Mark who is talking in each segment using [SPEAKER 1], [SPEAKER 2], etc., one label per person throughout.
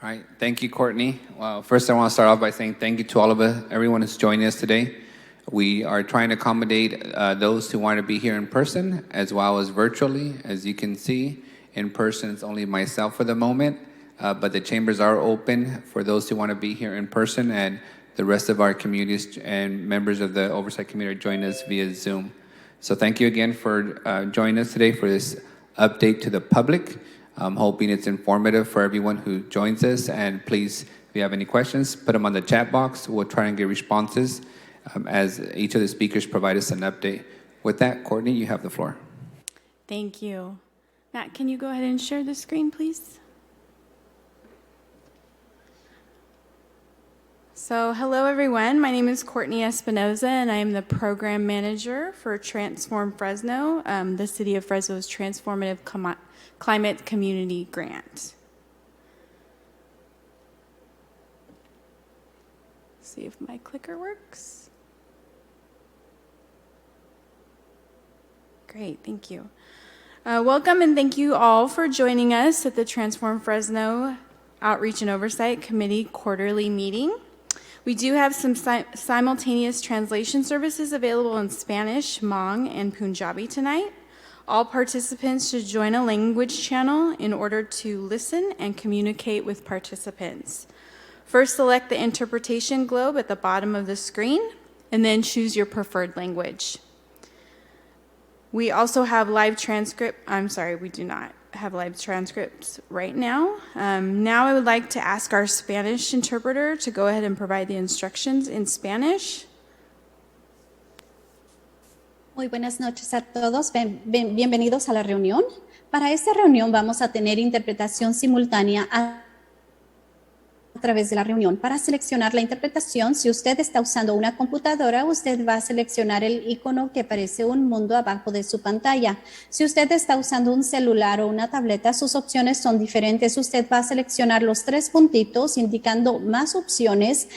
[SPEAKER 1] All right, thank you, Courtney. Well, first, I want to start off by saying thank you to all of everyone who's joining us today. We are trying to accommodate those who want to be here in person as well as virtually. As you can see, in person, it's only myself for the moment, but the chambers are open for those who want to be here in person, and the rest of our communities and members of the Oversight community are joining us via Zoom. So thank you again for joining us today for this update to the public. I'm hoping it's informative for everyone who joins us. And please, if you have any questions, put them on the chat box. We'll try and get responses as each of the speakers provide us an update. With that, Courtney, you have the floor.
[SPEAKER 2] Thank you. Matt, can you go ahead and share the screen, please? So, hello everyone. My name is Courtney Espinoza, and I am the program manager for Transform Fresno, the City of Fresno's Transformative Climate Community Grant. See if my clicker works. Great, thank you. Welcome and thank you all for joining us at the Transform Fresno Outreach and Oversight Committee quarterly meeting. We do have some simultaneous translation services available in Spanish, Hmong, and Punjabi tonight. All participants should join a language channel in order to listen and communicate with participants. First, select the interpretation globe at the bottom of the screen, and then choose your preferred language. We also have live transcript. I'm sorry, we do not have live transcripts right now. Now I would like to ask our Spanish interpreter to go ahead and provide the instructions in Spanish.
[SPEAKER 3] Muy buenas noches a todos, bienvenidos a la reunión. Para esta reunión vamos a tener interpretación simultánea a través de la reunión. Para seleccionar la interpretación, si usted está usando una computadora, usted va a seleccionar el icono que parece un mundo abajo de su pantalla. Si usted está usando un celular o una tableta, sus opciones son diferentes. Usted va a seleccionar los 3 puntitos indicando más opciones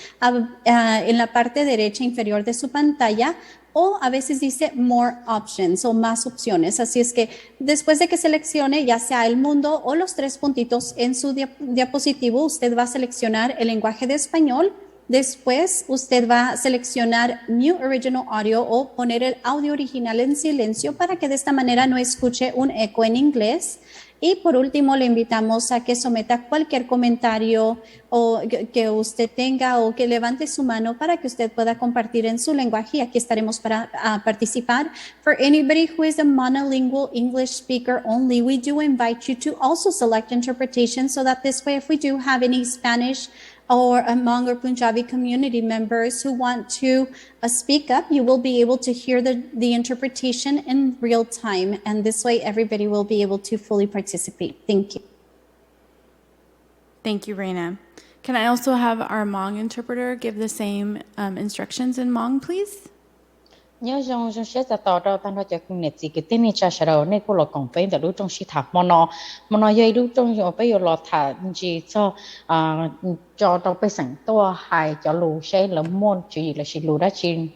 [SPEAKER 3] en la parte derecha inferior de su pantalla, o a veces dice more options o más opciones. Así es que después de que seleccione ya sea el mundo o los 3 puntitos en su diapositivo, usted va a seleccionar el lenguaje de español. Después usted va a seleccionar Mute Original Audio o poner el audio original en silencio para que de esta manera no escuche un eco en inglés. Y por último, le invitamos a que someta cualquier comentario o que usted tenga o que levante su mano para que usted pueda compartir en su lenguaje. Y aquí estaremos para participar. For anybody who is a monolingual English speaker only, we do invite you to also select interpretation so that this way, if we do have any Spanish or Hmong or Punjabi community members who want to speak up, you will be able to hear the interpretation in real time. And this way, everybody will be able to fully participate. Thank you.
[SPEAKER 2] Thank you, Reina. Can I also have our Hmong interpreter give the same instructions in Hmong, please?
[SPEAKER 4] nhớ trong sẽ tỏ ra tan ra cái nét gì cái tên này cha sẽ đâu này cô là công viên từ lúc trong sĩ thạc mà nó dây lúc trong rồi bây giờ là thà gì cho taoไปสั่งตัวให้cho lù sẽ là môn chỉ là chỉ lù đã chỉ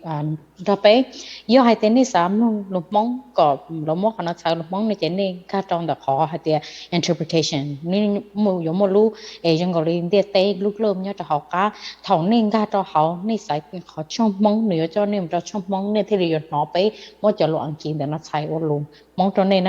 [SPEAKER 4] ra bé do hai tên này sám lù mong có lù mong nó sao lù mong này tên này cả trong đó khó hay thì interpretation nên một giống một lù ấy trong gọi là tê lúc lơm nhớ cho họ cả thầu nên cả cho họ nên sai họ trong mong nữa cho nên cho trong mong nên thì là nó bé một cho lù ăn chín để nó sai ô lù mong cho nên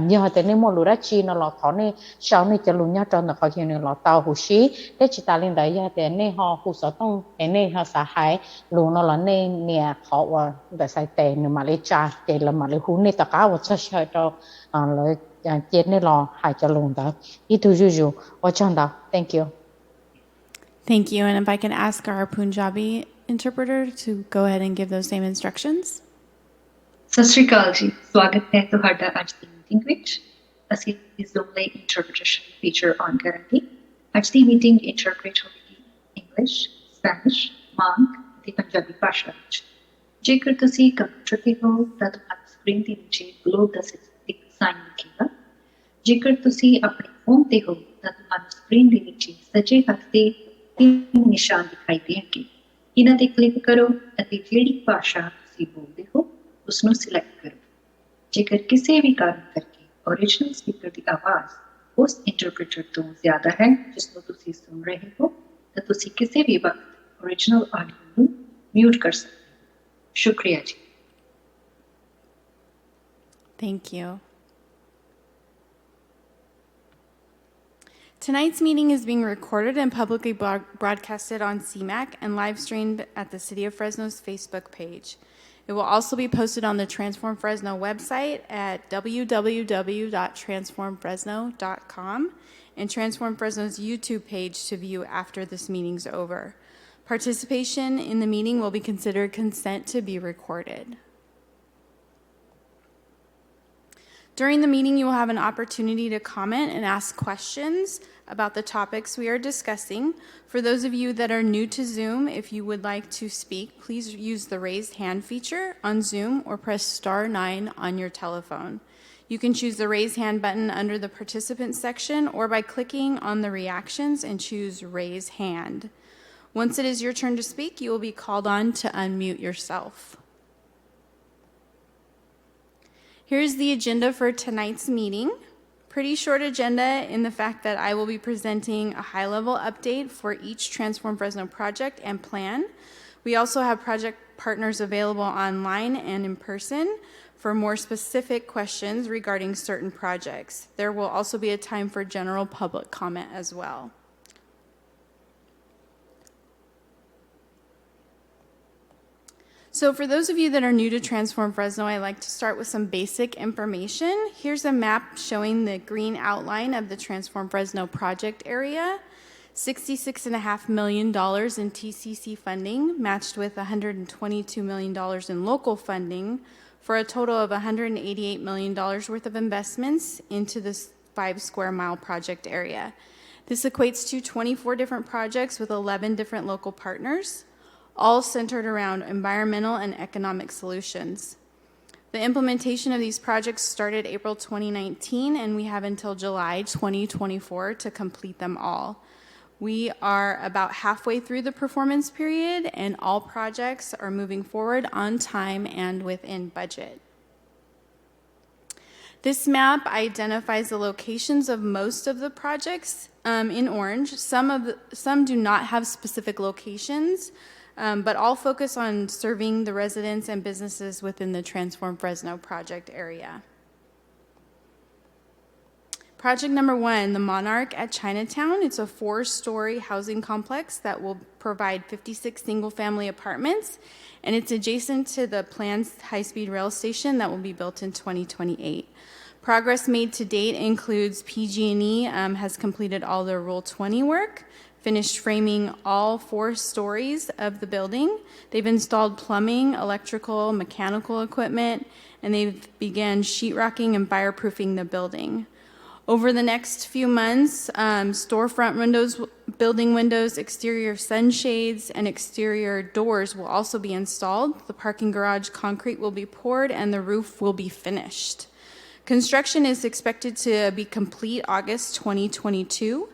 [SPEAKER 4] do hai tên này một lù đã chỉ nó lọt thọ này sau này cho lù nhớ cho nó khó chịu nữa lọt tàu hụt xí để chỉ ta lên đấy ya để này họ hụt sợ tông để này họ xả hại lù nó là này nè họ và để sai tệ nữa mà lấy cha để là mà lấy hú này tất cả và cho chơi cho lấy chết này lò hại cho lù đó ít thôi ju ở trong đó thank you.
[SPEAKER 2] Thank you, and if I can ask our Punjabi interpreter to go ahead and give those same instructions.
[SPEAKER 5] ਸਤਿ ਸ਼੍ਰੀ ਅਕਾਲ ਜੀ ਸਵਾਗਤ ਹੈ ਤੁਹਾਡਾ ਅੱਜ ਦੀ meeting ਵਿੱਚ ਅਸੀਂ Zoom ਲਈ interpretation feature on ਕਰਾਂਗੇ ਅੱਜ ਦੀ ਮੀਟਿੰਗ ਇੰਟਰਪ੍ਰੀਟ ਹੋਵੇਗੀ ਇੰਗਲਿਸ਼ ਸਪੈਨਿਸ਼ ਮਾਂਗ ਅਤੇ ਪੰਜਾਬੀ ਭਾਸ਼ਾ ਵਿੱਚ ਜੇਕਰ ਤੁਸੀਂ ਕੰਪਿਊਟਰ ਤੇ ਹੋ ਤਾਂ ਤੁਹਾਨੂੰ ਸਕਰੀਨ ਦੇ ਨੀਚੇ ਗਲੋਬ ਦਾ ਇੱਕ ਸਾਈਨ ਦਿਖੇਗਾ ਜੇਕਰ ਤੁਸੀਂ ਆਪਣੇ ਫੋਨ ਤੇ ਹੋ ਤਾਂ ਤੁਹਾਨੂੰ ਸਕਰੀਨ ਦੇ ਨੀਚੇ ਸੱਜੇ ਹੱਥ ਤੇ 3 ਨਿਸ਼ਾਨ ਦਿਖਾਈ ਦੇਣਗੇ ਇਹਨਾਂ ਤੇ ਕਲਿੱਕ ਕਰੋ ਅਤੇ ਜਿਹੜੀ ਭਾਸ਼ਾ ਤੁਸੀਂ ਬੋਲਦੇ ਹੋ ਉਸਨੂੰ ਸਿਲੈਕਟ ਕਰੋ ਜੇਕਰ ਕਿਸੇ ਵੀ ਕਾਰਨ ਕਰਕੇ ओरिजिनल स्पीकर की आवाज ਉਸ ਇੰਟਰਪ੍ਰੀਟਰ ਤੋਂ ਜ਼ਿਆਦਾ ਹੈ ਜਿਸ ਨੂੰ ਤੁਸੀਂ ਸੁਣ ਰਹੇ ਹੋ ਤਾਂ ਤੁਸੀਂ ਕਿਸੇ ਵੀ ਵਕਤ ਓਰੀਜਨਲ ਆਡੀਓ ਨੂੰ ਮਿਊਟ ਕਰ ਸਕਦੇ ਹੋ ਸ਼ੁਕਰੀਆ ਜੀ
[SPEAKER 2] Thank you. Tonight's meeting is being recorded and publicly broadcasted on CMAC and live streamed at the City of Fresno's Facebook page. It will also be posted on the Transform Fresno website at www.transformfresno.com and Transform Fresno's YouTube page to view after this meeting's over. Participation in the meeting will be considered consent to be recorded. During the meeting, you will have an opportunity to comment and ask questions about the topics we are discussing. For those of you that are new to Zoom, if you would like to speak, please use the raised hand feature on Zoom or press *9 on your telephone. You can choose the raise hand button under the participants section or by clicking on the reactions and choose raise hand. Once it is your turn to speak, you will be called on to unmute yourself. Here's the agenda for tonight's meeting. Pretty short agenda in the fact that I will be presenting a high-level update for each Transform Fresno project and plan. We also have project partners available online and in person for more specific questions regarding certain projects. There will also be a time for general public comment as well. So for those of you that are new to Transform Fresno, I like to start with some basic information. Here's a map showing the green outline of the Transform Fresno project area. $66.5 million in TCC funding, matched with $122 million in local funding, for a total of $188 million worth of investments into this 5 square mile project area. This equates to 24 different projects with 11 different local partners, all centered around environmental and economic solutions. The implementation of these projects started April 2019, and we have until July 2024 to complete them all. We are about halfway through the performance period, and all projects are moving forward on time and within budget. This map identifies the locations of most of the projects in orange. Some do not have specific locations, but all focus on serving the residents and businesses within the Transform Fresno project area. Project number 1, the Monarch at Chinatown. It's a 4-story housing complex that will provide 56 single-family apartments, and it's adjacent to the planned high-speed rail station that will be built in 2028. Progress made to date includes PG&E has completed all their Rule 20 work, finished framing all 4 stories of the building. They've installed plumbing, electrical, mechanical equipment, and they've begun sheetrocking and fireproofing the building. Over the next few months, storefront windows, building windows, exterior sunshades, and exterior doors will also be installed. The parking garage concrete will be poured, and the roof will be finished. Construction is expected to be complete August 2022.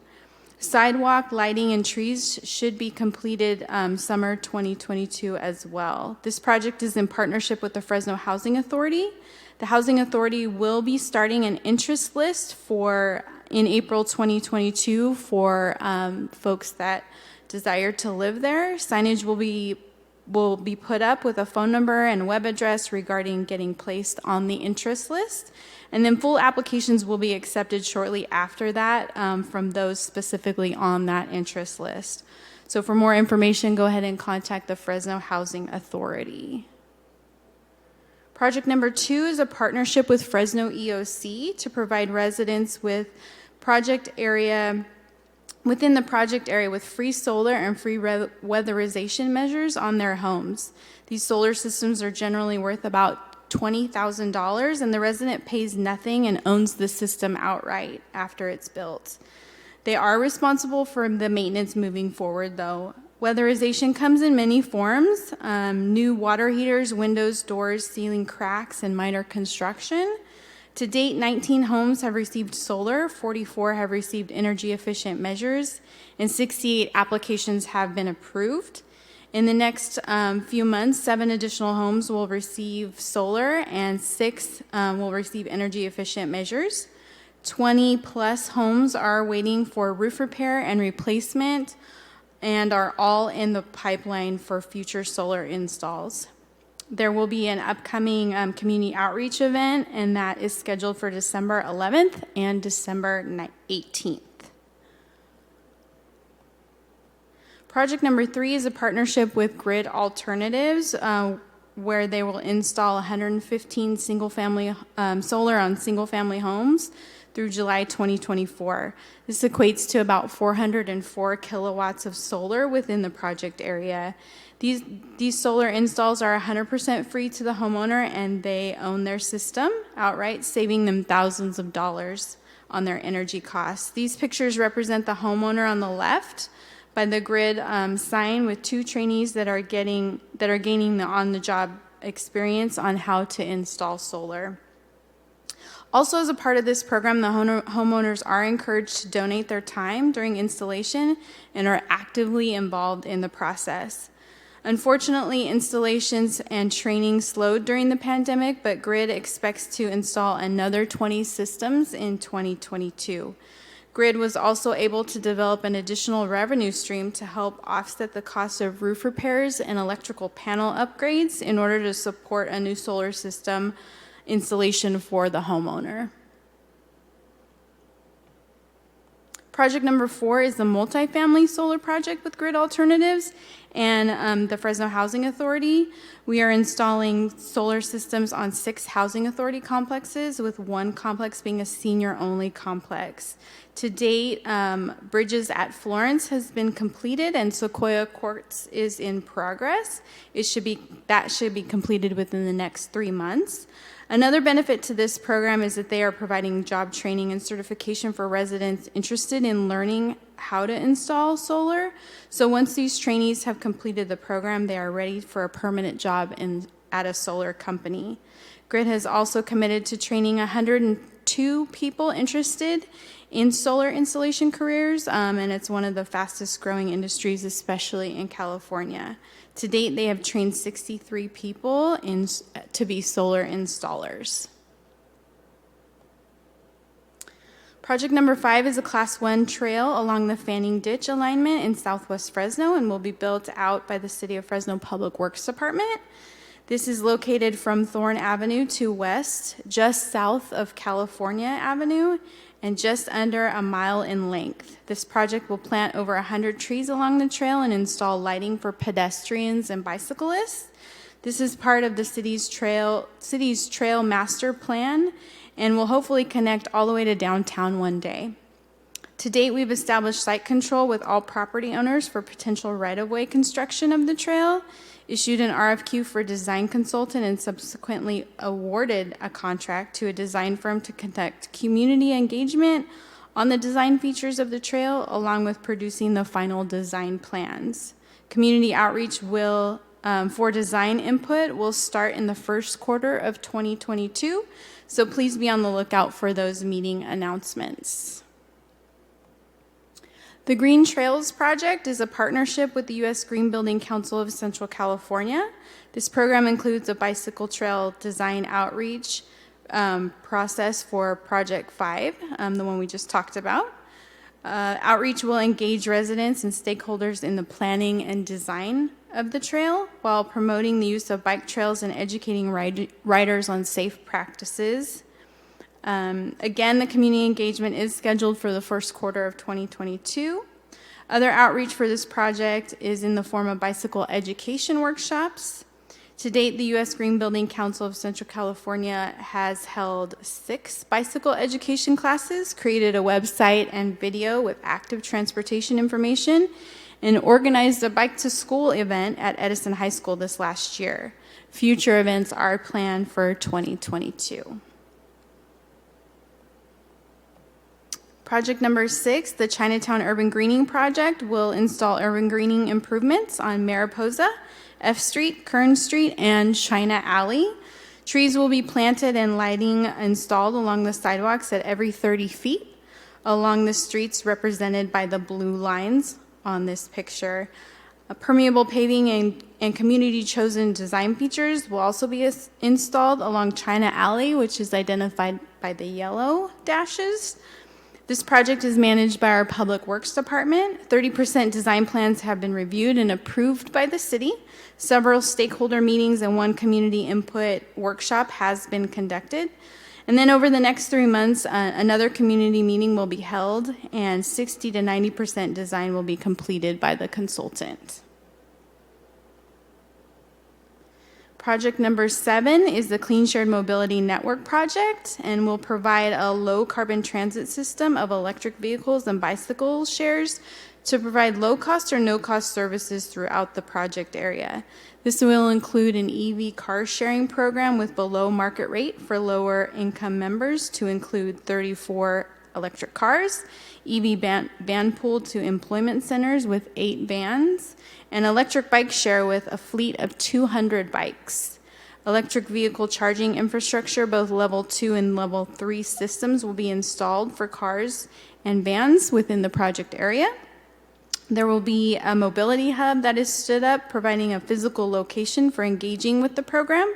[SPEAKER 2] Sidewalk, lighting, and trees should be completed summer 2022 as well. This project is in partnership with the Fresno Housing Authority. The Housing Authority will be starting an interest list in April 2022 for folks that desire to live there. Signage will be put up with a phone number and web address regarding getting placed on the interest list. And then full applications will be accepted shortly after that from those specifically on that interest list. So for more information, go ahead and contact the Fresno Housing Authority. Project number 2 is a partnership with Fresno EOC to provide residents with within the project area with free solar and free weatherization measures on their homes. These solar systems are generally worth about $20,000, and the resident pays nothing and owns the system outright after it's built. They are responsible for the maintenance moving forward, though. Weatherization comes in many forms: new water heaters, windows, doors, ceiling cracks, and minor construction. To date, 19 homes have received solar, 44 have received energy-efficient measures, and 68 applications have been approved. In the next few months, 7 additional homes will receive solar, and 6 will receive energy-efficient measures. 20 plus homes are waiting for roof repair and replacement and are all in the pipeline for future solar installs. There will be an upcoming community outreach event, and that is scheduled for December 11th and December 18th. Project number 3 is a partnership with Grid Alternatives, where they will install 115 single-family solar on single-family homes through July 2024. This equates to about 404 kilowatts of solar within the project area. These solar installs are 100% free to the homeowner, and they own their system outright, saving them thousands of dollars on their energy costs. These pictures represent the homeowner on the left by the grid sign with 2 trainees that are gaining the on-the-job experience on how to install solar. Also, as a part of this program, the homeowners are encouraged to donate their time during installation and are actively involved in the process. Unfortunately, installations and training slowed during the pandemic, but Grid expects to install another 20 systems in 2022. Grid was also able to develop an additional revenue stream to help offset the cost of roof repairs and electrical panel upgrades in order to support a new solar system installation for the homeowner. Project number 4 is the multifamily solar project with Grid Alternatives and the Fresno Housing Authority. We are installing solar systems on 6 housing authority complexes, with 1 complex being a senior-only complex. To date, Bridges at Florence has been completed, and Sequoia Courts is in progress. That should be completed within the next 3 months. Another benefit to this program is that they are providing job training and certification for residents interested in learning how to install solar. So once these trainees have completed the program, they are ready for a permanent job at a solar company. Grid has also committed to training 102 people interested in solar installation careers, and it's one of the fastest growing industries, especially in California. To date, they have trained 63 people to be solar installers. Project number 5 is a Class 1 trail along the Fanning Ditch alignment in southwest Fresno and will be built out by the City of Fresno Public Works Department. This is located from Thorn Avenue to west, just south of California Avenue, and just under a mile in length. This project will plant over 100 trees along the trail and install lighting for pedestrians and bicyclists. This is part of the city's trail master plan and will hopefully connect all the way to downtown one day. To date, we've established site control with all property owners for potential right-of-way construction of the trail, issued an RFQ for design consultant, and subsequently awarded a contract to a design firm to conduct community engagement on the design features of the trail, along with producing the final design plans. Community outreach for design input will start in the first quarter of 2022, so please be on the lookout for those meeting announcements. The Green Trails Project is a partnership with the U.S. Green Building Council of Central California. This program includes a bicycle trail design outreach process for Project 5, the one we just talked about. Outreach will engage residents and stakeholders in the planning and design of the trail while promoting the use of bike trails and educating riders on safe practices. Again, the community engagement is scheduled for the first quarter of 2022. Other outreach for this project is in the form of bicycle education workshops. To date, the U.S. Green Building Council of Central California has held 6 bicycle education classes, created a website and video with active transportation information, and organized a Bike to School event at Edison High School this last year. Future events are planned for 2022. Project number 6, the Chinatown Urban Greening Project, will install urban greening improvements on Mariposa, F Street, Kern Street, and China Alley. Trees will be planted and lighting installed along the sidewalks at every 30 feet along the streets represented by the blue lines on this picture. Permeable paving and community-chosen design features will also be installed along China Alley, which is identified by the yellow dashes. This project is managed by our Public Works Department. 30% design plans have been reviewed and approved by the city. Several stakeholder meetings and one community input workshop has been conducted. And then over the next 3 months, another community meeting will be held, and 60 to 90% design will be completed by the consultant. Project number 7 is the Clean Shared Mobility Network project, and will provide a low carbon transit system of electric vehicles and bicycle shares to provide low cost or no cost services throughout the project area. This will include an EV car sharing program with below market rate for lower income members to include 34 electric cars, EV van pool to employment centers with 8 vans, and electric bike share with a fleet of 200 bikes. Electric vehicle charging infrastructure, both level 2 and level 3 systems, will be installed for cars and vans within the project area. There will be a mobility hub that is stood up, providing a physical location for engaging with the program.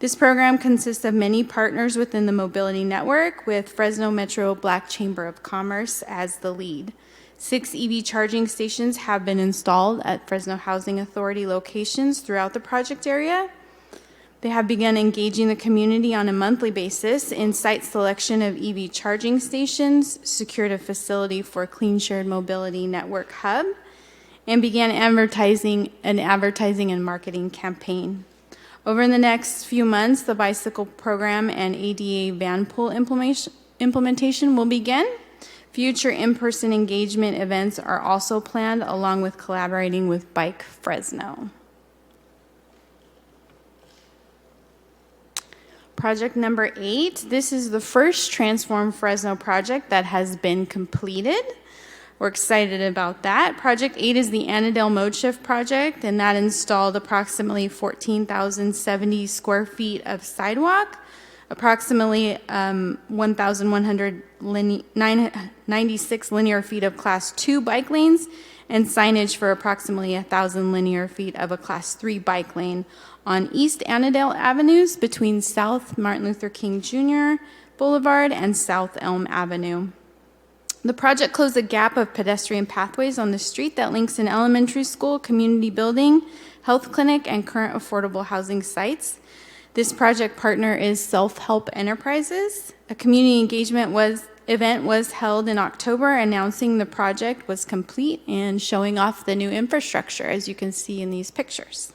[SPEAKER 2] This program consists of many partners within the mobility network, with Fresno Metro Black Chamber of Commerce as the lead. 6 EV charging stations have been installed at Fresno Housing Authority locations throughout the project area. They have begun engaging the community on a monthly basis in site selection of EV charging stations, secured a facility for a Clean Shared Mobility Network hub, and began advertising and marketing campaign. Over the next few months, the bicycle program and ADA van pool implementation will begin. Future in-person engagement events are also planned, along with collaborating with Bike Fresno. Project number 8, this is the first Transform Fresno project that has been completed. We're excited about that. Project 8 is the Annandale Mode Shift project, and that installed approximately 14,070 square feet of sidewalk, approximately 1,196 linear feet of Class 2 bike lanes, and signage for approximately 1,000 linear feet of a Class 3 bike lane on East Annandale Avenues between South Martin Luther King Jr. Boulevard and South Elm Avenue. The project closed a gap of pedestrian pathways on the street that links an elementary school, community building, health clinic, and current affordable housing sites. This project partner is Self-Help Enterprises. A community engagement event was held in October announcing the project was complete and showing off the new infrastructure, as you can see in these pictures.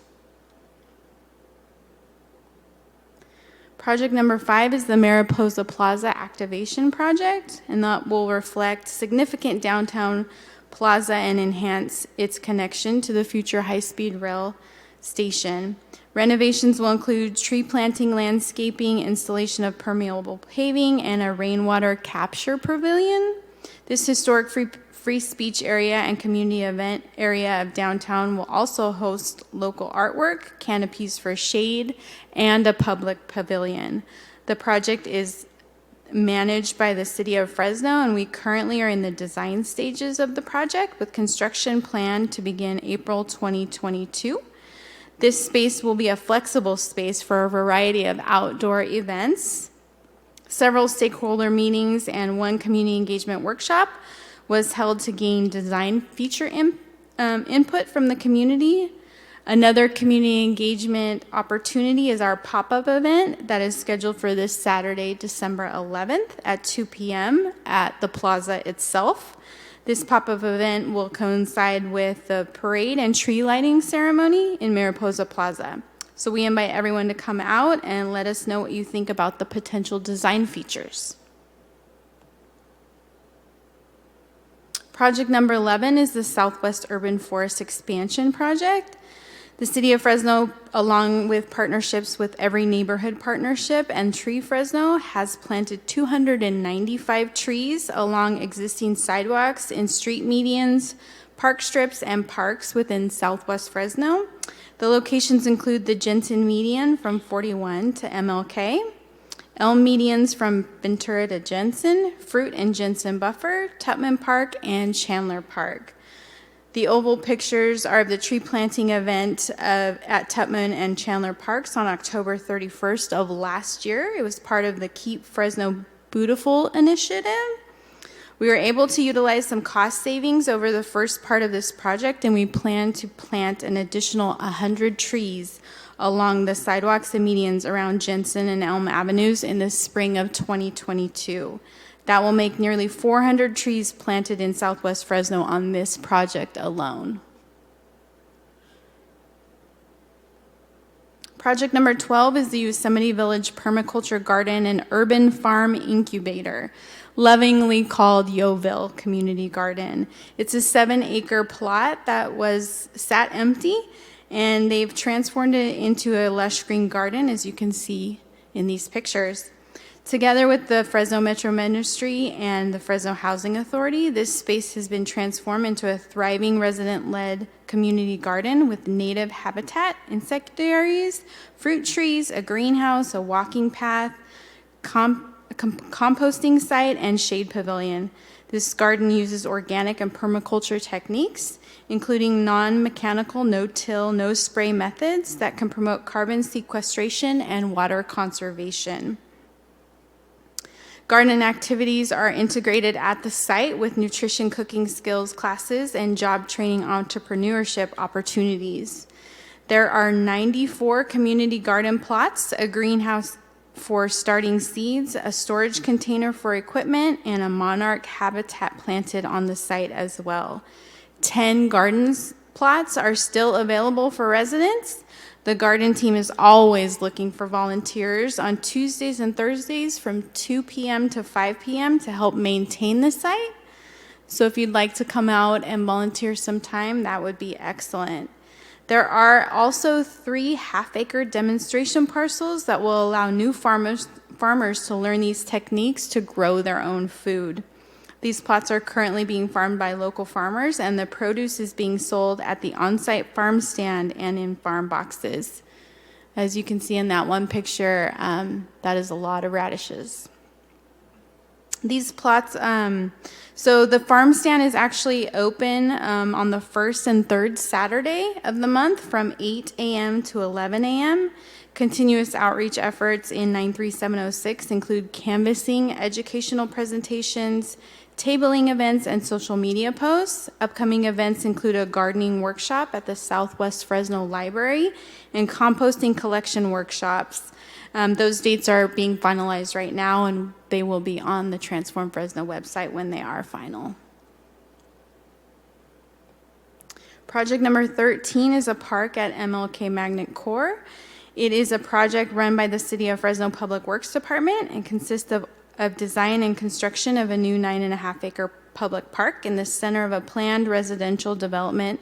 [SPEAKER 2] Project number 5 is the Mariposa Plaza Activation Project, and that will reflect significant downtown plaza and enhance its connection to the future high-speed rail station. Renovations will include tree planting, landscaping, installation of permeable paving, and a rainwater capture pavilion. This historic free speech area and community event area of downtown will also host local artwork, canopies for shade, and a public pavilion. The project is managed by the City of Fresno, and we currently are in the design stages of the project, with construction planned to begin April 2022. This space will be a flexible space for a variety of outdoor events. Several stakeholder meetings and one community engagement workshop was held to gain design feature input from the community. Another community engagement opportunity is our pop-up event that is scheduled for this Saturday, December 11th at 2 p.m. at the plaza itself. This pop-up event will coincide with the parade and tree lighting ceremony in Mariposa Plaza. So we invite everyone to come out and let us know what you think about the potential design features. Project number 11 is the Southwest Urban Forest Expansion Project. The City of Fresno, along with partnerships with Every Neighborhood Partnership and Tree Fresno, has planted 295 trees along existing sidewalks in street medians, park strips, and parks within Southwest Fresno. The locations include the Jensen Median from 41 to MLK, Elm Medians from Ventura to Jensen, Fruit and Jensen Buffer, Tupman Park, and Chandler Park. The oval pictures are of the tree planting event at Tutman and Chandler Parks on October 31st of last year. It was part of the Keep Fresno Beautiful initiative. We were able to utilize some cost savings over the first part of this project, and we plan to plant an additional 100 trees along the sidewalks and medians around Jensen and Elm Avenues in the spring of 2022. That will make nearly 400 trees planted in Southwest Fresno on this project alone. Project number 12 is the Yosemite Village Permaculture Garden and Urban Farm Incubator, lovingly called Yoville Community Garden. It's a 7-acre plot that sat empty, and they've transformed it into a lush green garden, as you can see in these pictures. Together with the Fresno Metro Ministry and the Fresno Housing Authority, this space has been transformed into a thriving resident-led community garden with native habitat, insectaries, fruit trees, a greenhouse, a walking path, composting site, and shade pavilion. This garden uses organic and permaculture techniques, including non-mechanical, no-till, no-spray methods that can promote carbon sequestration and water conservation. Garden activities are integrated at the site with nutrition cooking skills classes and job training entrepreneurship opportunities. There are 94 community garden plots, a greenhouse for starting seeds, a storage container for equipment, and a monarch habitat planted on the site as well. 10 gardens plots are still available for residents. The garden team is always looking for volunteers on Tuesdays and Thursdays from 2 p.m. to 5 p.m. to help maintain the site. So if you'd like to come out and volunteer sometime, that would be excellent. There are also 3 half-acre demonstration parcels that will allow new farmers to learn these techniques to grow their own food. These plots are currently being farmed by local farmers, and the produce is being sold at the on-site farm stand and in farm boxes. As you can see in that one picture, that is a lot of radishes. These plots, so the farm stand is actually open on the first and third Saturday of the month from 8 a.m. to 11 a.m. Continuous outreach efforts in 93706 include canvassing, educational presentations, tabling events, and social media posts. Upcoming events include a gardening workshop at the Southwest Fresno Library and composting collection workshops. Those dates are being finalized right now, and they will be on the Transform Fresno website when they are final. Project number 13 is a park at MLK Magnet Core. It is a project run by the City of Fresno Public Works Department and consists of design and construction of a new 9.5-acre public park in the center of a planned residential development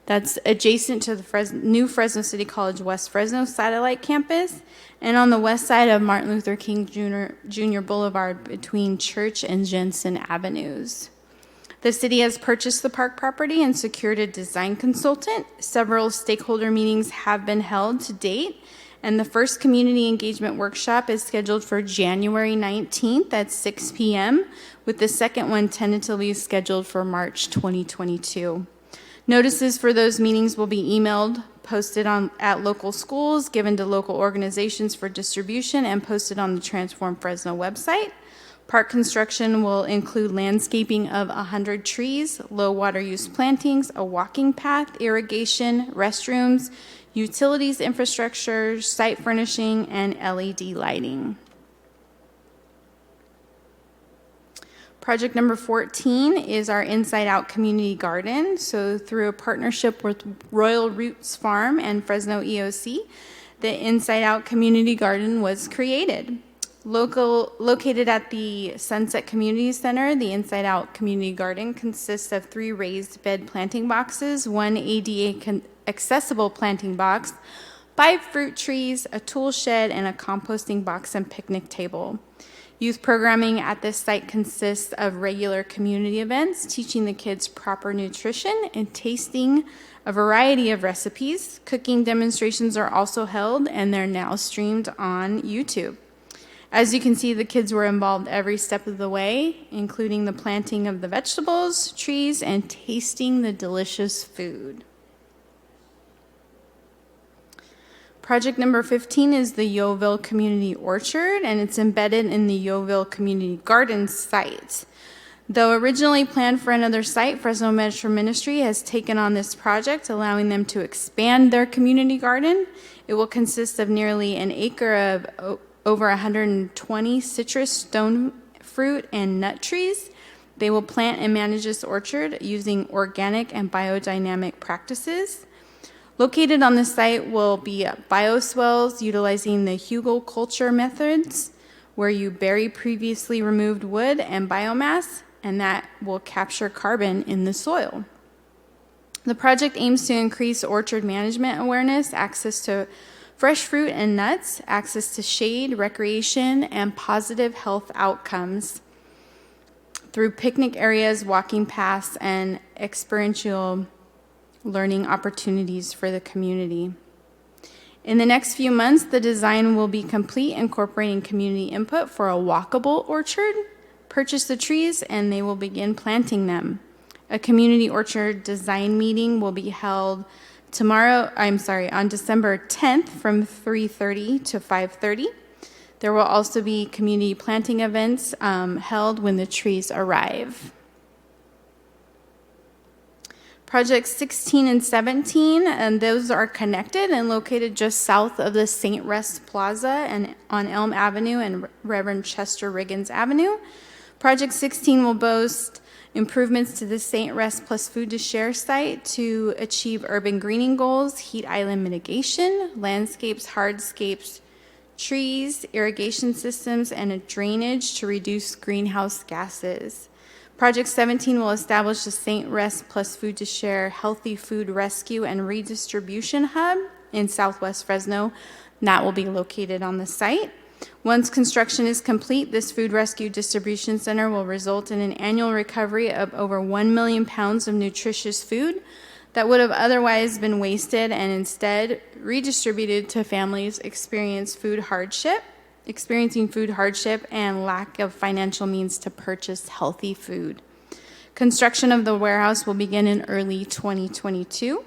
[SPEAKER 2] that's adjacent to the new Fresno City College West Fresno satellite campus and on the west side of Martin Luther King Jr. Boulevard between Church and Jensen Avenues. The city has purchased the park property and secured a design consultant. Several stakeholder meetings have been held to date, and the first community engagement workshop is scheduled for January 19th at 6 p.m., with the second one tentatively scheduled for March 2022. Notices for those meetings will be emailed, posted at local schools, given to local organizations for distribution, and posted on the Transform Fresno website. Park construction will include landscaping of 100 trees, low water use plantings, a walking path, irrigation, restrooms, utilities infrastructure, site furnishing, and LED lighting. Project number 14 is our Inside Out Community Garden. So through a partnership with Royal Roots Farm and Fresno EOC, the Inside Out Community Garden was created. Located at the Sunset Community Center, the Inside Out Community Garden consists of 3 raised bed planting boxes, 1 ADA accessible planting box, 5 fruit trees, a tool shed, and a composting box and picnic table. Youth programming at this site consists of regular community events, teaching the kids proper nutrition and tasting a variety of recipes. Cooking demonstrations are also held, and they're now streamed on YouTube. As you can see, the kids were involved every step of the way, including the planting of the vegetables, trees, and tasting the delicious food. Project number 15 is the Yeovil Community Orchard, and it's embedded in the Yeovil Community Garden site. Though originally planned for another site, Fresno Metro Ministry has taken on this project, allowing them to expand their community garden. It will consist of nearly an acre of over 120 citrus, stone fruit, and nut trees. They will plant and manage this orchard using organic and biodynamic practices. Located on the site will be bioswales utilizing the hugelkultur methods, where you bury previously removed wood and biomass, and that will capture carbon in the soil. The project aims to increase orchard management awareness, access to fresh fruit and nuts, access to shade, recreation, and positive health outcomes through picnic areas, walking paths, and experiential learning opportunities for the community. In the next few months, the design will be complete, incorporating community input for a walkable orchard. Purchase the trees, and they will begin planting them. A community orchard design meeting will be held on December 10th from 3:30 to 5:30. There will also be community planting events held when the trees arrive. Projects 16 and 17, and those are connected and located just south of the St. Rest Plaza and on Elm Avenue and Reverend Chester Riggins Avenue. Project 16 will boast improvements to the St. Rest plus Food to Share site to achieve urban greening goals, heat island mitigation, landscapes, hardscapes, trees, irrigation systems, and a drainage to reduce greenhouse gases. Project 17 will establish the St. Rest plus Food to Share Healthy Food Rescue and Redistribution Hub in Southwest Fresno. That will be located on the site. Once construction is complete, this food rescue distribution center will result in an annual recovery of over 1 million pounds of nutritious food that would have otherwise been wasted and instead redistributed to families experiencing food hardship and lack of financial means to purchase healthy food. Construction of the warehouse will begin in early 2022.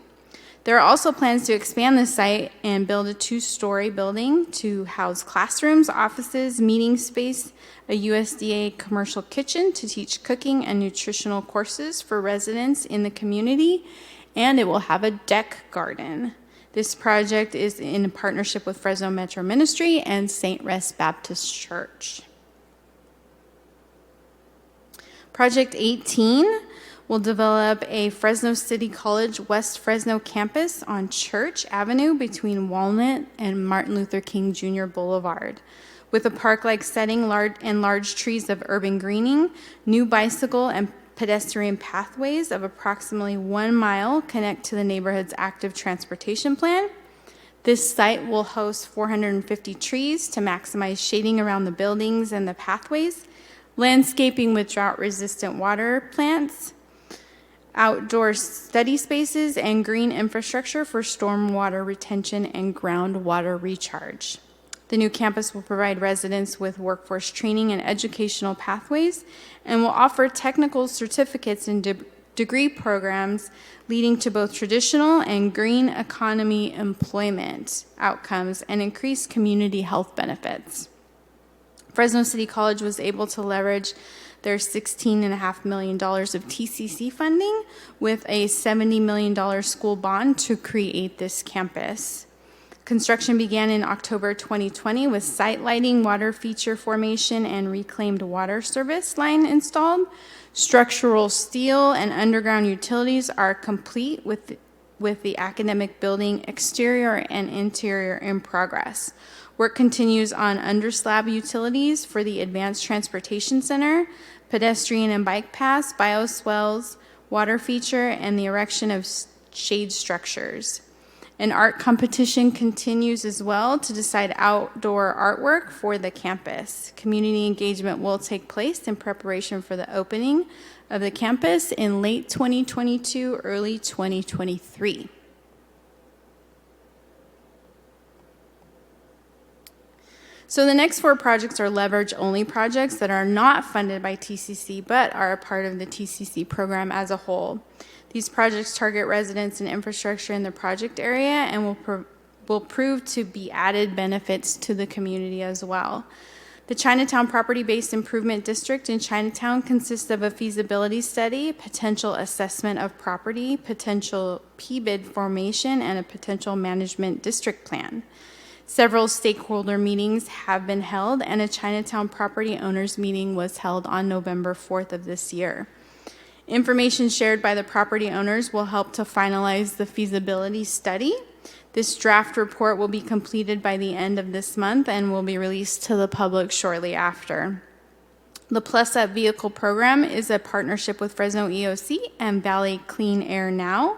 [SPEAKER 2] There are also plans to expand the site and build a 2-story building to house classrooms, offices, meeting space, a USDA commercial kitchen to teach cooking and nutritional courses for residents in the community, and it will have a deck garden. This project is in partnership with Fresno Metro Ministry and St. Rest Baptist Church. Project 18 will develop a Fresno City College West Fresno campus on Church Avenue between Walnut and Martin Luther King Jr. Boulevard. With a park-like setting and large trees of urban greening, new bicycle and pedestrian pathways of approximately 1 mile connect to the neighborhood's active transportation plan. This site will host 450 trees to maximize shading around the buildings and the pathways, landscaping with drought-resistant water plants, outdoor study spaces, and green infrastructure for stormwater retention and groundwater recharge. The new campus will provide residents with workforce training and educational pathways and will offer technical certificates and degree programs leading to both traditional and green economy employment outcomes and increased community health benefits. Fresno City College was able to leverage their $16.5 million of TCC funding with a $70 million school bond to create this campus. Construction began in October 2020 with site lighting, water feature formation, and reclaimed water service line installed. Structural steel and underground utilities are complete with the academic building exterior and interior in progress. Work continues on underslab utilities for the Advanced Transportation Center, pedestrian and bike paths, bioswales, water feature, and the erection of shade structures. An art competition continues as well to decide outdoor artwork for the campus. Community engagement will take place in preparation for the opening of the campus in late 2022, early 2023. So the next 4 projects are leverage-only projects that are not funded by TCC, but are a part of the TCC program as a whole. These projects target residents and infrastructure in the project area and will prove to be added benefits to the community as well. The Chinatown Property-Based Improvement District in Chinatown consists of a feasibility study, potential assessment of property, potential PBID formation, and a potential management district plan. Several stakeholder meetings have been held, and a Chinatown property owners meeting was held on November 4th of this year. Information shared by the property owners will help to finalize the feasibility study. This draft report will be completed by the end of this month and will be released to the public shortly after. The Plus Up Vehicle Program is a partnership with Fresno EOC and Valley Clean Air Now.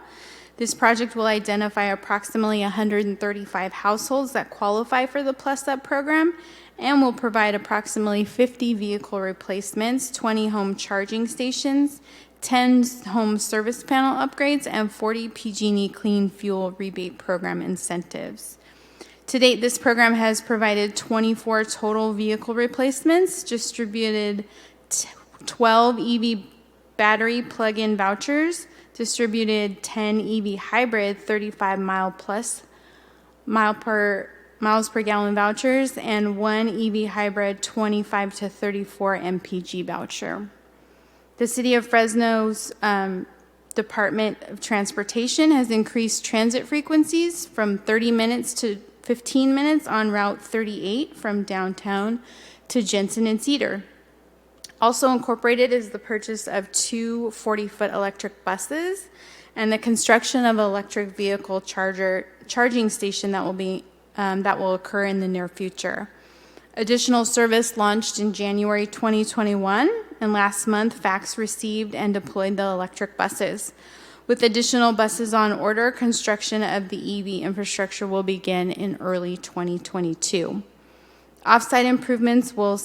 [SPEAKER 2] This project will identify approximately 135 households that qualify for the Plus Up program and will provide approximately 50 vehicle replacements, 20 home charging stations, 10 home service panel upgrades, and 40 PG&E Clean Fuel Rebate Program incentives. To date, this program has provided 24 total vehicle replacements, distributed 12 EV battery plug-in vouchers, distributed 10 EV hybrid 35 miles per gallon vouchers, and 1 EV hybrid 25 to 34 MPG voucher. The City of Fresno's Department of Transportation has increased transit frequencies from 30 minutes to 15 minutes on Route 38 from downtown to Jensen and Cedar. Also incorporated is the purchase of 2 40-foot electric buses and the construction of an electric vehicle charging station that will occur in the near future. Additional service launched in January 2021, and last month, FACTS received and deployed the electric buses. With additional buses on order, construction of the EV infrastructure will begin in early 2022. Offsite improvements will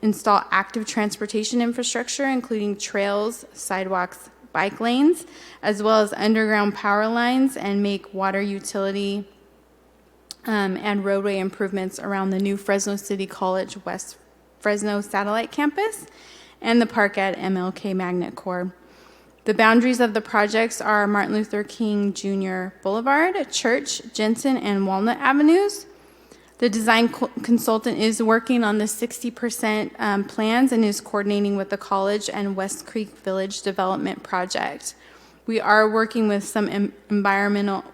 [SPEAKER 2] install active transportation infrastructure, including trails, sidewalks, bike lanes, as well as underground power lines, and make water utility and roadway improvements around the new Fresno City College West Fresno Satellite Campus and the park at MLK Magnet Corps. The boundaries of the projects are Martin Luther King Jr. Boulevard, Church, Jensen, and Walnut Avenues. The design consultant is working on the 60% plans and is coordinating with the college and West Creek Village Development Project. We are working on some environmental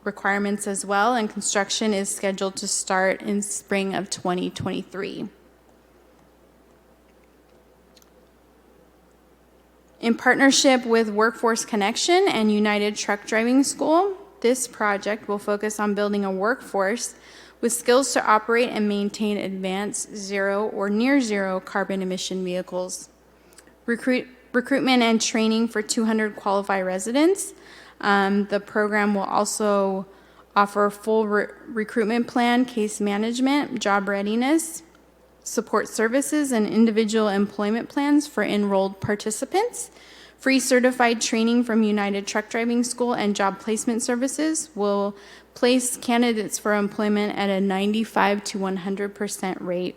[SPEAKER 2] requirements as well, and construction is scheduled to start in spring of 2023. In partnership with Workforce Connection and United Truck Driving School, this project will focus on building a workforce with skills to operate and maintain advanced zero or near zero carbon emission vehicles. Recruitment and training for 200 qualified residents. The program will also offer full recruitment plan, case management, job readiness, support services, and individual employment plans for enrolled participants. Free certified training from United Truck Driving School and Job Placement Services will place candidates for employment at a 95 to 100% rate.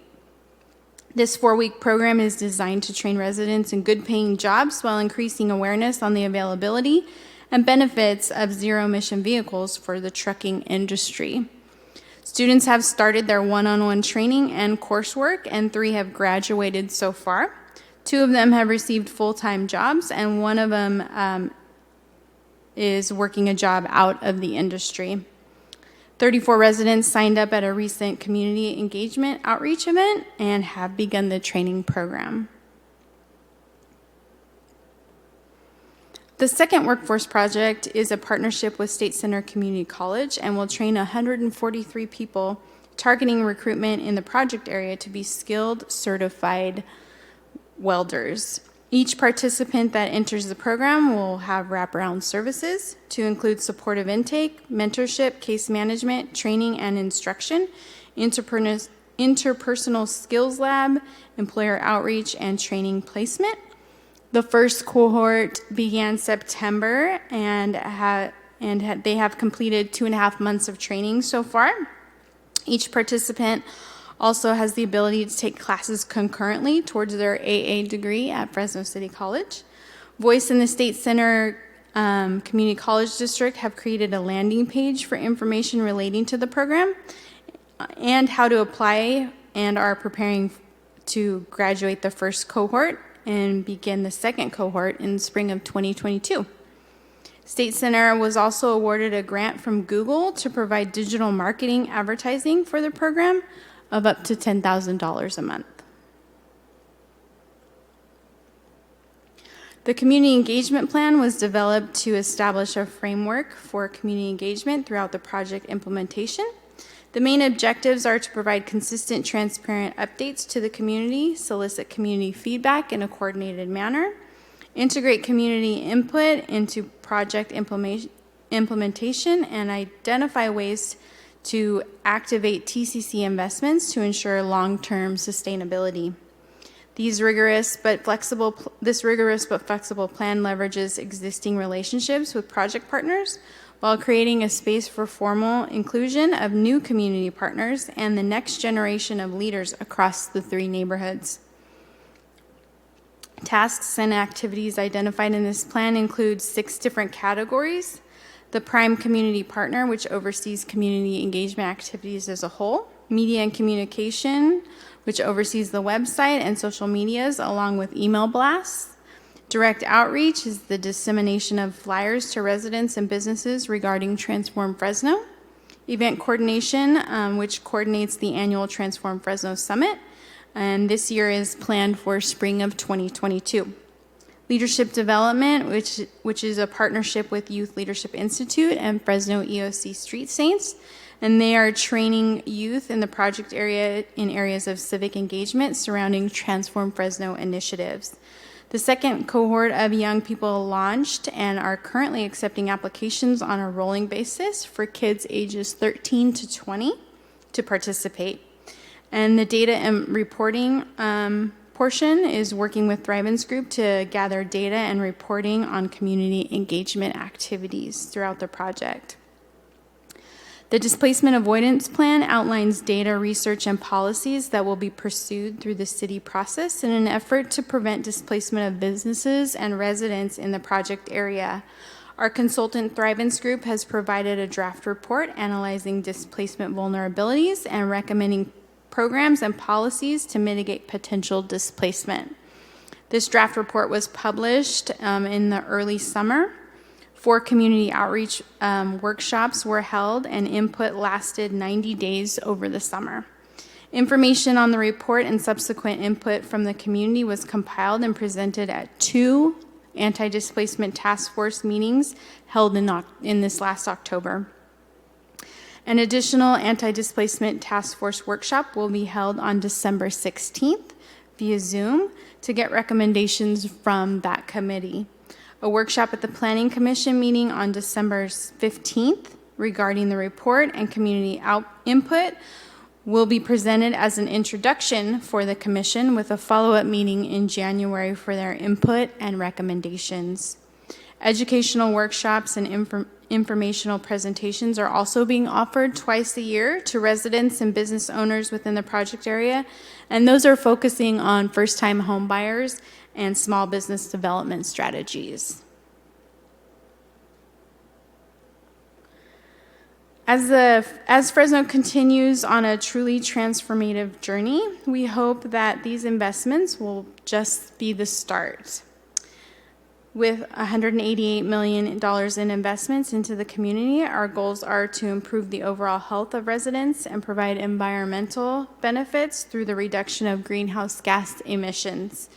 [SPEAKER 2] This 4-week program is designed to train residents in good-paying jobs while increasing awareness on the availability and benefits of zero-emission vehicles for the trucking industry. Students have started their one-on-one training and coursework, and 3 have graduated so far. 2 of them have received full-time jobs, and 1 of them is working a job out of the industry. 34 residents signed up at a recent community engagement outreach event and have begun the training program. The second workforce project is a partnership with State Center Community College and will train 143 people, targeting recruitment in the project area to be skilled, certified welders. Each participant that enters the program will have wraparound services to include supportive intake, mentorship, case management, training and instruction, interpersonal skills lab, employer outreach, and training placement. The first cohort began September and and they have completed 2.5 months of training so far. Each participant also has the ability to take classes concurrently towards their AA degree at Fresno City College. Voice and the State Center Community College District have created a landing page for information relating to the program and how to apply, and are preparing to graduate the first cohort and begin the second cohort in spring of 2022. State Center was also awarded a grant from Google to provide digital marketing advertising for the program of up to $10,000 a month. The community engagement plan was developed to establish a framework for community engagement throughout the project implementation. The main objectives are to provide consistent, transparent updates to the community, solicit community feedback in a coordinated manner, integrate community input into project implementation, and identify ways to activate TCC investments to ensure long-term sustainability. This rigorous but flexible plan leverages existing relationships with project partners while creating a space for formal inclusion of new community partners and the next generation of leaders across the 3 neighborhoods. Tasks and activities identified in this plan include 6 different categories: the prime community partner, which oversees community engagement activities as a whole; media and communication, which oversees the website and social medias along with email blasts; direct outreach is the dissemination of flyers to residents and businesses regarding Transform Fresno; event coordination, which coordinates the annual Transform Fresno Summit, and this year is planned for spring of 2022. Leadership development, which is a partnership with Youth Leadership Institute and Fresno EOC Street Saints, and they are training youth in the project area in areas of civic engagement surrounding Transform Fresno initiatives. The second cohort of young people launched and are currently accepting applications on a rolling basis for kids ages 13 to 20 to participate. And the data and reporting portion is working with Thriven's group to gather data and reporting on community engagement activities throughout the project. The displacement avoidance plan outlines data, research, and policies that will be pursued through the city process in an effort to prevent displacement of businesses and residents in the project area. Our consultant Thriven's group has provided a draft report analyzing displacement vulnerabilities and recommending programs and policies to mitigate potential displacement. This draft report was published in the early summer. 4 community outreach workshops were held, and input lasted 90 days over the summer. Information on the report and subsequent input from the community was compiled and presented at 2 anti-displacement task force meetings held in this last October. An additional anti-displacement task force workshop will be held on December 16th via Zoom to get recommendations from that committee. A workshop at the Planning Commission meeting on December 15th regarding the report and community input will be presented as an introduction for the commission, with a follow-up meeting in January for their input and recommendations. Educational workshops and informational presentations are also being offered twice a year to residents and business owners within the project area, and those are focusing on first-time home buyers and small business development strategies. As Fresno continues on a truly transformative journey, we hope that these investments will just be the start. With $188 million in investments into the community, our goals are to improve the overall health of residents and provide environmental benefits through the reduction of greenhouse gas emissions,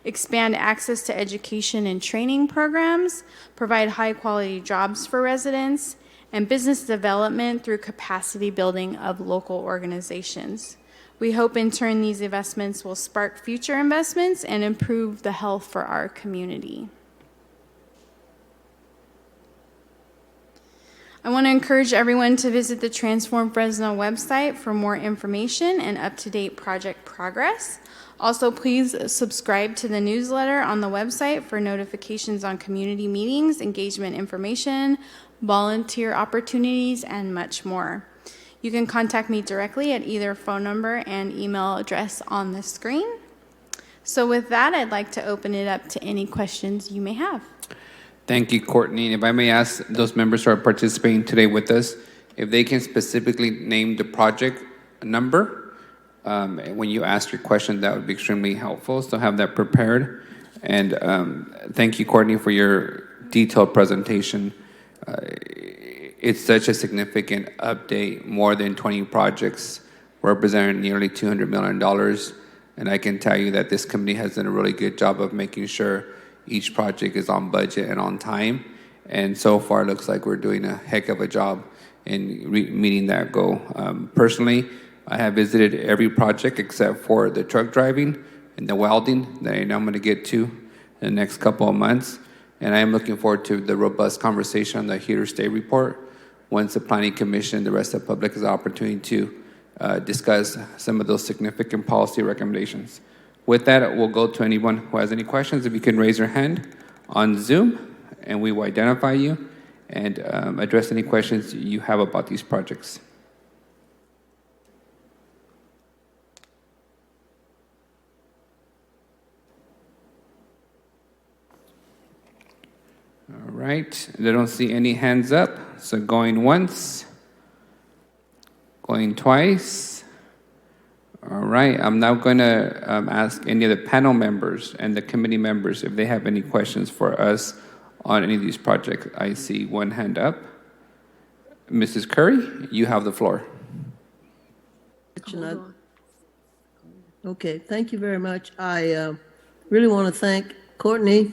[SPEAKER 2] expand access to education and training programs, provide high-quality jobs for residents, and business development through capacity building of local organizations. We hope in turn these investments will spark future investments and improve the health for our community. I want to encourage everyone to visit the Transform Fresno website for more information and up-to-date project progress. Also, please subscribe to the newsletter on the website for notifications on community meetings, engagement information, volunteer opportunities, and much more. You can contact me directly at either phone number and email address on the screen. So with that, I'd like to open it up to any questions you may have.
[SPEAKER 1] Thank you, Courtney. If I may ask those members who are participating today with us, if they can specifically name the project number, when you ask your question, that would be extremely helpful, so have that prepared. And thank you, Courtney, for your detailed presentation. It's such a significant update, more than 20 projects representing nearly $200 million. And I can tell you that this committee has done a really good job of making sure each project is on budget and on time. And so far, it looks like we're doing a heck of a job in meeting that goal. Personally, I have visited every project except for the truck driving and the welding that I know I'm going to get to in the next couple of months. And I am looking forward to the robust conversation on the Heater State report once the Planning Commission and the rest of the public has the opportunity to discuss some of those significant policy recommendations. With that, we'll go to anyone who has any questions. If you can raise your hand on Zoom, and we will identify you and address any questions you have about these projects. All right, I don't see any hands up, so going once, going twice. All right, I'm now going to ask any of the panel members and the committee members if they have any questions for us on any of these projects. I see one hand up. Mrs. Curry, you have the floor.
[SPEAKER 6] Okay, thank you very much. I really want to thank Courtney.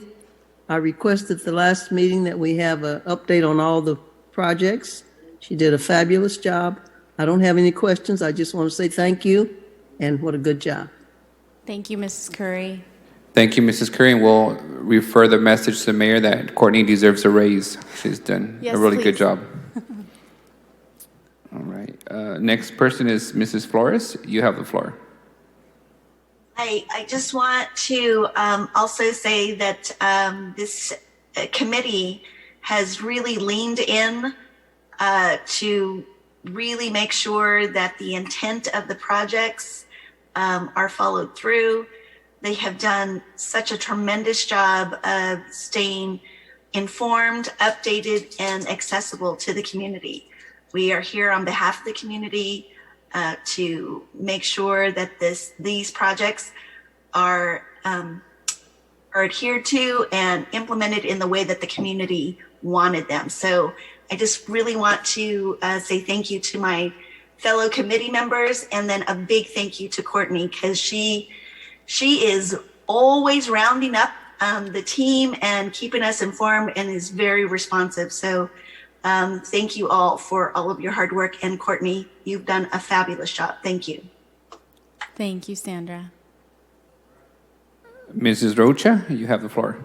[SPEAKER 6] I requested at the last meeting that we have an update on all the projects. She did a fabulous job. I don't have any questions. I just want to say thank you and what a good job.
[SPEAKER 2] Thank you, Mrs. Curry.
[SPEAKER 1] Thank you, Mrs. Curry, and we'll refer the message to the mayor that Courtney deserves a raise. She's done
[SPEAKER 2] Yes,
[SPEAKER 1] a really
[SPEAKER 2] please.
[SPEAKER 1] good job. All right, next person is Mrs. Flores. You have the floor.
[SPEAKER 7] I just want to also say that this committee has really leaned in to really make sure that the intent of the projects are followed through. They have done such a tremendous job of staying informed, updated, and accessible to the community. We are here on behalf of the community to make sure that these projects are adhered to and implemented in the way that the community wanted them. So I just really want to say thank you to my fellow committee members, and then a big thank you to Courtney, because she is always rounding up the team and keeping us informed and is very responsive. So thank you all for all of your hard work. And Courtney, you've done a fabulous job. Thank you.
[SPEAKER 2] Thank you, Sandra.
[SPEAKER 1] Mrs. Rocha, you have the floor.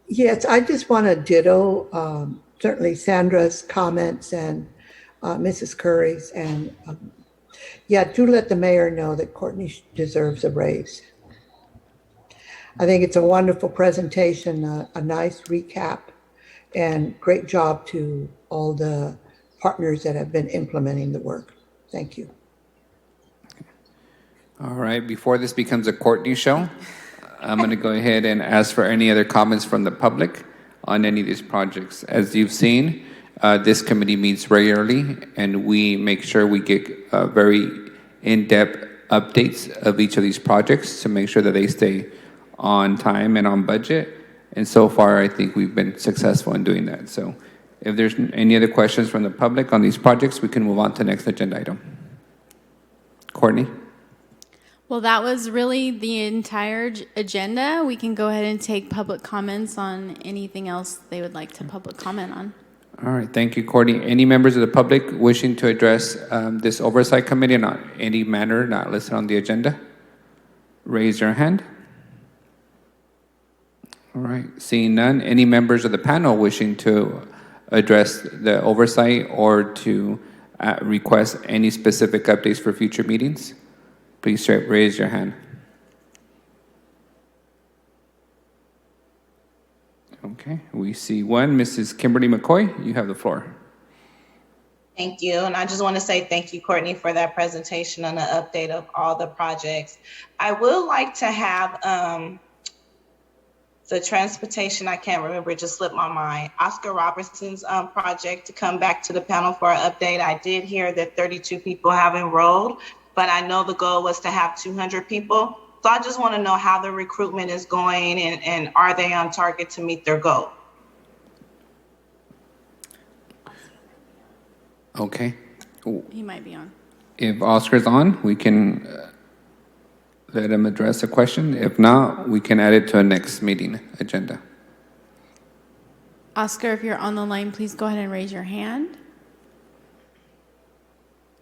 [SPEAKER 8] Yes, I just want to ditto certainly Sandra's comments and Mrs. Curry's, and do let the mayor know that Courtney deserves a raise. I think it's a wonderful presentation, a nice recap, and great job to all the partners that have been implementing the work. Thank you.
[SPEAKER 1] All right, before this becomes a Courtney show, I'm going to go ahead and ask for any other comments from the public on any of these projects. As you've seen, this committee meets regularly, and we make sure we get very in-depth updates of each of these projects to make sure that they stay on time and on budget. And so far, I think we've been successful in doing that. So if there's any other questions from the public on these projects, we can move on to the next agenda item. Courtney?
[SPEAKER 2] Well, that was really the entire agenda. We can go ahead and take public comments on anything else they would like to public comment on.
[SPEAKER 1] All right, thank you, Courtney. Any members of the public wishing to address this oversight committee in any manner not listed on the agenda? Raise your hand. All right, seeing none. Any members of the panel wishing to address the oversight or to request any specific updates for future meetings? Please raise your hand. Okay, we see one. Mrs. Kimberly McCoy, you have the floor.
[SPEAKER 9] Thank you. And I just want to say thank you, Courtney, for that presentation and the update of all the projects. I would like to have the transportation, I can't remember, it just slipped my mind, Oscar Robertson's project to come back to the panel for an update. I did hear that 32 people have enrolled, but I know the goal was to have 200 people. So I just want to know how the recruitment is going and are they on target to meet their goal?
[SPEAKER 1] Okay.
[SPEAKER 2] He might be on.
[SPEAKER 1] If Oscar's on, we can let him address the question. If not, we can add it to a next meeting agenda.
[SPEAKER 2] Oscar, if you're on the line, please go ahead and raise your hand.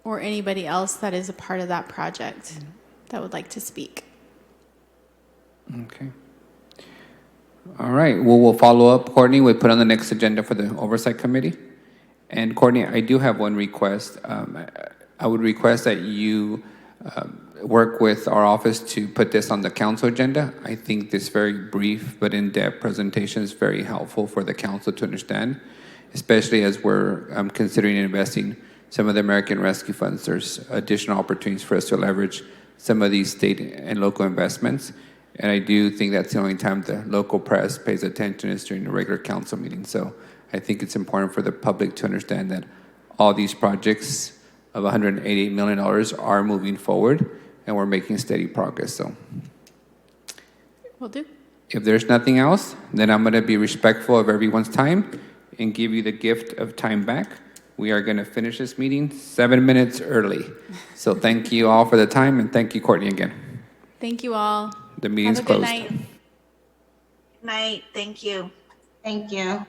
[SPEAKER 2] Or anybody else that is a part of that project that would like to speak.
[SPEAKER 1] Okay. All right. Well, we'll follow up, Courtney. We'll put on the next agenda for the Oversight Committee. And Courtney, I do have one request. I would request that you work with our office to put this on the council agenda. I think this very brief but in-depth presentation is very helpful for the council to understand, especially as we're considering investing some of the American Rescue Funds. There's additional opportunities for us to leverage some of these state and local investments. And I do think that's the only time the local press pays attention is during the regular council meeting. So I think it's important for the public to understand that all these projects of $188 million are moving forward and we're making steady progress. So
[SPEAKER 2] Will do.
[SPEAKER 1] if there's nothing else, then I'm going to be respectful of everyone's time and give you the gift of time back. We are going to finish this meeting 7 minutes early. So thank you all for the time, and thank you, Courtney, again.
[SPEAKER 2] Thank you all.
[SPEAKER 1] The meeting's
[SPEAKER 2] Have a good
[SPEAKER 1] closed.
[SPEAKER 2] night.
[SPEAKER 7] Good night. Thank you.
[SPEAKER 9] Thank you.